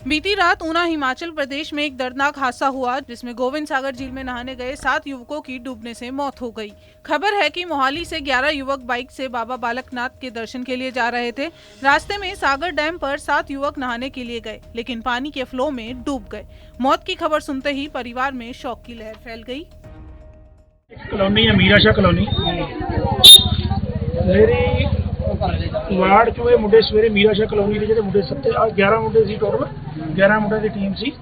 बीती रात ऊना हिमाचल प्रदेश में एक दर्दनाक हादसा हुआ जिसमें गोविंद सागर झील में नहाने गए 7 युवकों की डूबने से मौत हो गई। खबर है कि मोहाली से 11 युवक बाइक से बाबा बालकनाथ के दर्शन के लिए जा रहे थे। रास्ते में सागर डैम पर 7 युवक नहाने के लिए गए लेकिन पानी के फ्लो में डूब गए। मौत की खबर सुनते ही परिवार में शोक की लहर फैल गई। कॉलोनी है मीरा शाह कॉलोनी मेरी वार्ड चो मुंडे सवेरे मीरा शाह कॉलोनी के जो मुंडे 11 मुंडे सी टोटल 11 मुंडे की टीम सी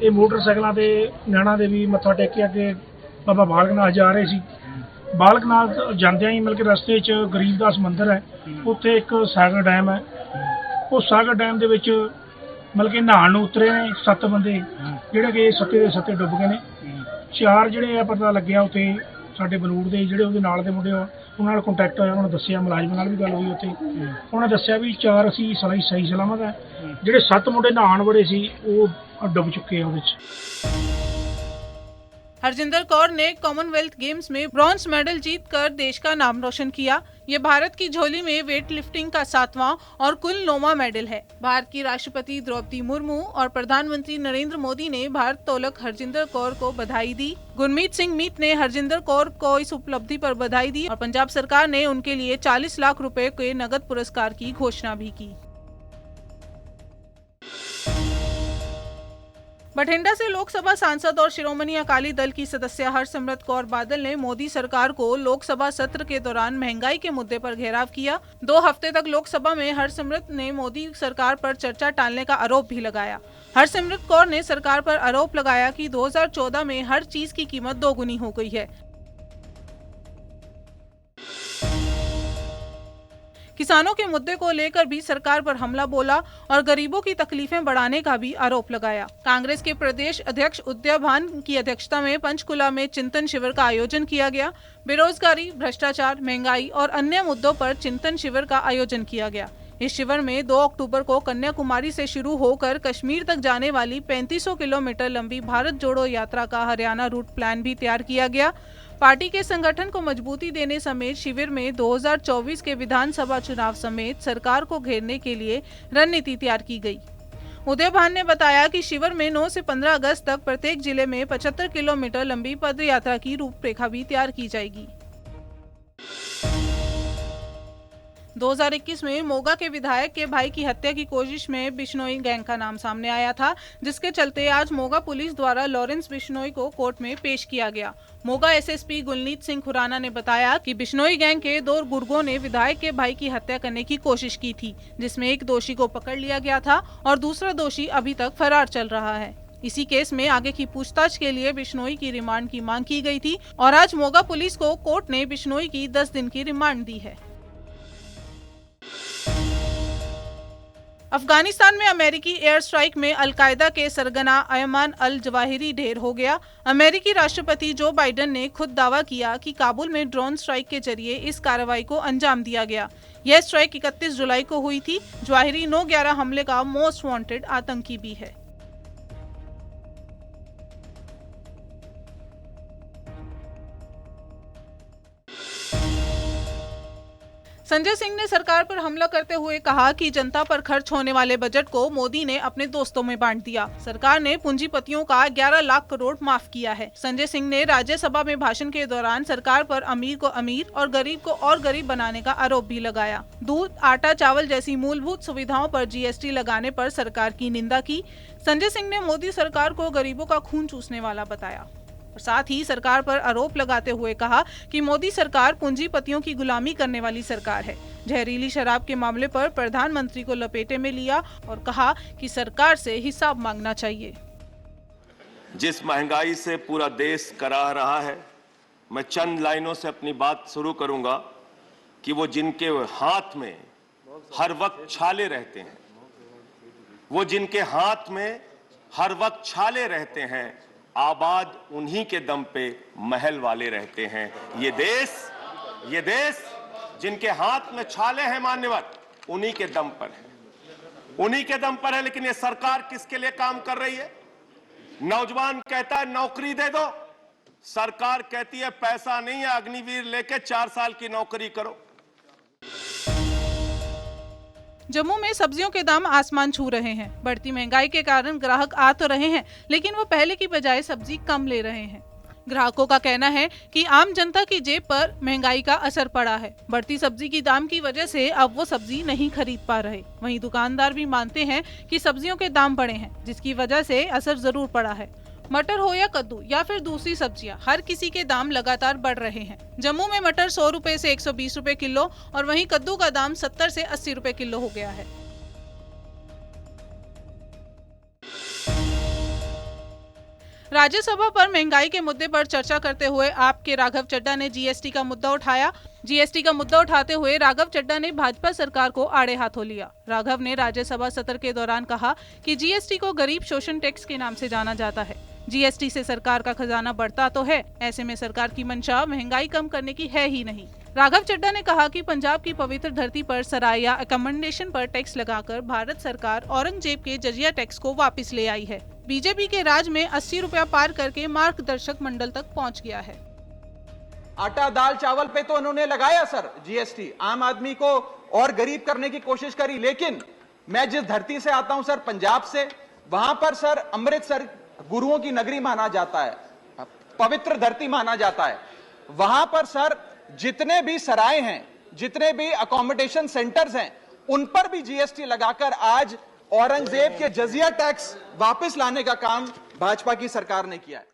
ये मोटरसाइकिलों से नैणा देवी मत्था टेक के बाबा बालकनाथ जा रहे सी। बालकनाथ जांदे ही मतलब कि रस्ते च गरीबदास मंदिर है उत्थे एक सागर डैम है। उस सागर डैम दे विच मतलब कि नहाण उतरे ने 7 बंदे जिहड़े कि सत्ते दे सत्ते डुब गए ने। 4 जिहड़े पता लग्या उत्थे साडे बलूड़ दे जिहड़े उहदे नाल दे मुंडे उन्हां नाल कंटैक्ट होया उन्होंने दस्सिया मुलाजमां नाल भी गल हुई उत्थे उन्होंने दस्सिया भी 4 असीं सही सलामत है। जिहड़े 7 मुंडे नहाण बड़े सी वो डुब चुके हैं उहदे च। हरजिंदर कौर ने कॉमनवेल्थ गेम्स में ब्रॉन्ज मेडल जीतकर देश का नाम रोशन किया। ये भारत की झोली में वेट लिफ्टिंग का 7वां और कुल 9वां मेडल है। भारत की राष्ट्रपति द्रौपदी मुर्मू और प्रधानमंत्री नरेंद्र मोदी ने भारत्तोलक हरजिंदर कौर को बधाई दी। गुरमीत सिंह मीत ने हरजिंदर कौर को इस उपलब्धि पर बधाई दी और पंजाब सरकार ने उनके लिए 40 लाख रुपए के नगद पुरस्कार की घोषणा भी की। बठिंडा से लोकसभा सांसद और शिरोमणि अकाली दल की सदस्य हरसिमरत कौर बादल ने मोदी सरकार को लोकसभा सत्र के दौरान महंगाई के मुद्दे पर घेराव किया। 2 हफ्ते तक लोकसभा में हरसिमरत ने मोदी सरकार पर चर्चा टालने का आरोप भी लगाया। हरसिमरत कौर ने सरकार पर आरोप लगाया कि 2014 में हर चीज की कीमत दोगुनी हो गई है। किसानों के मुद्दे को लेकर भी सरकार पर हमला बोला और गरीबों की तकलीफें बढ़ाने का भी आरोप लगाया। कांग्रेस के प्रदेश अध्यक्ष उदय भान की अध्यक्षता में पंचकुला में चिंतन शिविर का आयोजन किया गया। बेरोजगारी, भ्रष्टाचार, महंगाई और अन्य मुद्दों पर चिंतन शिविर का आयोजन किया गया। इस शिविर में 2 अक्टूबर को कन्याकुमारी से शुरू होकर कश्मीर तक जाने वाली 3500 किलोमीटर लंबी भारत जोड़ो यात्रा का हरियाणा रूट प्लान भी तैयार किया गया। पार्टी के संगठन को मजबूती देने समेत शिविर में 2024 के विधानसभा चुनाव समेत सरकार को घेरने के लिए रणनीति तैयार की गई। उदय भान ने बताया कि शिविर में 9 से 15 अगस्त तक प्रत्येक जिले में 75 किलोमीटर लंबी पद यात्रा की रूपरेखा भी तैयार की जाएगी। 2021 में मोगा के विधायक के भाई की हत्या की कोशिश में बिश्नोई गैंग का नाम सामने आया था, जिसके चलते आज मोगा पुलिस द्वारा लॉरेंस बिश्नोई को कोर्ट में पेश किया गया। मोगा एसएसपी गुलनीत सिंह खुराना ने बताया कि बिश्नोई गैंग के 2 गुर्गों ने विधायक के भाई की हत्या करने की कोशिश की थी, जिसमें एक दोषी को पकड़ लिया गया था और दूसरा दोषी अभी तक फरार चल रहा है। इसी केस में आगे की पूछताछ के लिए बिश्नोई की रिमांड की मांग की गई थी और आज मोगा पुलिस को कोर्ट ने बिश्नोई की 10 दिन की रिमांड दी है। अफगानिस्तान में अमेरिकी एयर स्ट्राइक में अलकायदा के सरगना अयमान अल जवाहिरी ढेर हो गया। अमेरिकी राष्ट्रपति जो बाइडेन ने खुद दावा किया कि काबुल में ड्रोन स्ट्राइक के जरिए इस कार्रवाई को अंजाम दिया गया। यह स्ट्राइक 31 जुलाई को हुई थी। जवाहिरी 9/11 हमले का मोस्ट वांटेड आतंकी भी है। संजय सिंह ने सरकार पर हमला करते हुए कहा कि जनता पर खर्च होने वाले बजट को मोदी ने अपने दोस्तों में बांट दिया। सरकार ने पूंजीपतियों का 11 लाख करोड़ माफ किया है। संजय सिंह ने राज्यसभा में भाषण के दौरान सरकार पर अमीर को अमीर और गरीब को और गरीब बनाने का आरोप भी लगाया। दूध, आटा, चावल जैसी मूलभूत सुविधाओं पर जीएसटी लगाने पर सरकार की निंदा की। संजय सिंह ने मोदी सरकार को गरीबों का खून चूसने वाला बताया। साथ ही सरकार पर आरोप लगाते हुए कहा कि मोदी सरकार पूंजीपतियों की गुलामी करने वाली सरकार है। जहरीली शराब के मामले पर प्रधानमंत्री को लपेटे में लिया और कहा कि सरकार से हिसाब मांगना चाहिए। जिस महंगाई से पूरा देश कराह रहा है, मैं चंद लाइनों से अपनी बात शुरू करूंगा कि वो जिनके हाथ में हर वक्त छाले रहते हैं, वो जिनके हाथ में हर वक्त छाले रहते हैं, आबाद उन्हीं के दम पे महल वाले रहते हैं। ये देश जिनके हाथ में छाले हैं मान्यवर, उन्हीं के दम पर है। लेकिन ये सरकार किसके लिए काम कर रही है? नौजवान कहता है नौकरी दे दो, सरकार कहती है पैसा नहीं है, अग्निवीर लेके 4 साल की नौकरी करो। जम्मू में सब्जियों के दाम आसमान छू रहे हैं। बढ़ती महंगाई के कारण ग्राहक आ तो रहे हैं, लेकिन वो पहले की बजाय सब्जी कम ले रहे हैं। ग्राहकों का कहना है कि आम जनता की जेब पर महंगाई का असर पड़ा है। बढ़ती सब्जी की दाम की वजह से अब वो सब्जी नहीं खरीद पा रहे। वहीं दुकानदार भी मानते हैं कि सब्जियों के दाम बढ़े हैं, जिसकी वजह से असर जरूर पड़ा है। मटर हो या कद्दू या फिर दूसरी सब्जियां, हर किसी के दाम लगातार बढ़ रहे हैं। जम्मू में मटर 100 रुपए से 120 रुपए किलो और वहीं कद्दू का दाम 70 से 80 रुपए किलो हो गया है। राज्यसभा पर महंगाई के मुद्दे पर चर्चा करते हुए आप के राघव चड्ढा ने जीएसटी का मुद्दा उठाया। जीएसटी का मुद्दा उठाते हुए राघव चड्ढा ने भाजपा सरकार को आड़े हाथों लिया। राघव ने राज्यसभा सत्र के दौरान कहा कि जीएसटी को गरीब शोषण टैक्स के नाम से जाना जाता है। जीएसटी से सरकार का खजाना बढ़ता तो है, ऐसे में सरकार की मंशा महंगाई कम करने की है ही नहीं। राघव चड्ढा ने कहा कि पंजाब की पवित्र धरती पर सराय या अकोमोडेशन पर टैक्स लगाकर भारत सरकार औरंगजेब के जजिया टैक्स को वापस ले आई है। बीजेपी के राज में 80 रुपया पार करके मार्गदर्शक मंडल तक पहुंच गया है। आटा दाल चावल पे तो उन्होंने लगाया सर जीएसटी, आम आदमी को और गरीब करने की कोशिश करी। लेकिन मैं जिस धरती से आता हूं सर, पंजाब से, वहां पर सर अमृतसर गुरुओं की नगरी माना जाता है, पवित्र धरती माना जाता है। वहां पर सर जितने भी सराय हैं, जितने भी अकोमोडेशन सेंटर्स हैं, उन पर भी जीएसटी लगाकर आज औरंगजेब के जजिया टैक्स वापस लाने का काम भाजपा की सरकार ने किया है।